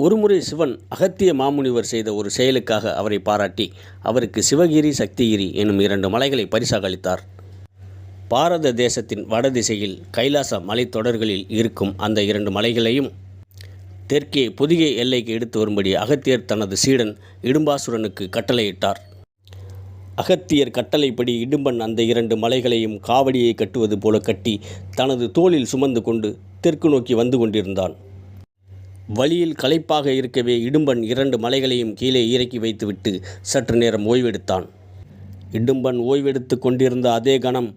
ஒருமுறை சிவன் அகத்திய மாமுனிவர் செய்த ஒரு செயலுக்காக அவரை பாராட்டி அவருக்கு சிவகிரி சக்திகிரி எனும் 2 மலைகளை பரிசாக அளித்தார். பாரத தேசத்தின் வடதிசையில் கைலாச மலைத்தொடர்களில் இருக்கும் அந்த 2 மலைகளையும் தெற்கே பொதிகை எல்லைக்கு எடுத்து வரும்படி அகத்தியர் தனது சீடன் இடும்பாசுரனுக்கு கட்டளையிட்டார். அகத்தியர் கட்டளைப்படி இடும்பன் அந்த 2 மலைகளையும் காவடியை கட்டுவது போல கட்டி தனது தோளில் சுமந்து கொண்டு தெற்கு நோக்கி வந்து கொண்டிருந்தான். வழியில் களைப்பாக இருக்கவே இடும்பன் 2 மலைகளையும் கீழே இறக்கி வைத்துவிட்டு சற்று நேரம் ஓய்வெடுத்தான். இடும்பன் ஓய்வெடுத்து கொண்டிருந்த அதே கணம்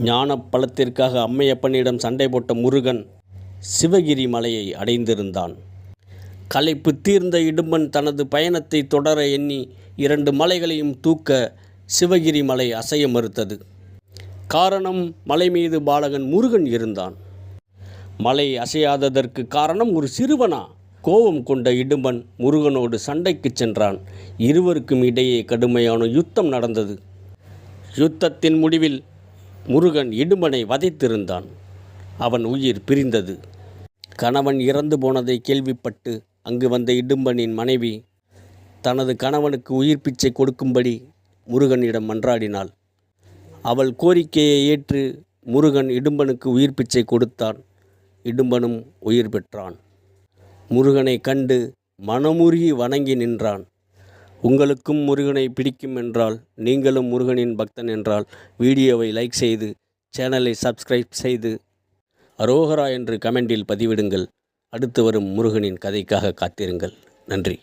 ஞான பழத்திற்காக அம்மையப்பனிடம் சண்டை போட்ட முருகன் சிவகிரி மலையை அடைந்திருந்தான். களைப்பு தீர்ந்த இடும்பன் தனது பயணத்தை தொடர எண்ணி 2 மலைகளையும் தூக்க சிவகிரி மலை அசைய மறுத்தது. காரணம், மலை மீது பாலகன் முருகன் இருந்தான். மலை அசையாததற்கு காரணம் ஒரு சிறுவனா? கோபம் கொண்ட இடும்பன் முருகனோடு சண்டைக்கு சென்றான். இருவருக்கும் இடையே கடுமையான யுத்தம் நடந்தது. யுத்தத்தின் முடிவில் முருகன் இடும்பனை வதைத்திருந்தான். அவன் உயிர் பிரிந்தது. கணவன் இறந்து போனதை கேள்விப்பட்டு அங்கு வந்த இடும்பனின் மனைவி தனது கணவனுக்கு உயிர் பிச்சை கொடுக்கும்படி முருகனிடம் மன்றாடினாள். அவள் கோரிக்கையை ஏற்று முருகன் இடும்பனுக்கு உயிர் பிச்சை கொடுத்தான். இடும்பனும் உயிர் பெற்றான். முருகனை கண்டு மனமுருகி வணங்கி நின்றான். உங்களுக்கும் முருகனை பிடிக்கும் என்றால், நீங்களும் முருகனின் பக்தன் என்றால் வீடியோவை லைக் செய்து சேனலை சப்ஸ்கிரைப் செய்து அரோகரா என்று கமெண்டில் பதிவிடுங்கள். அடுத்து வரும் முருகனின் கதைக்காக காத்திருங்கள். நன்றி.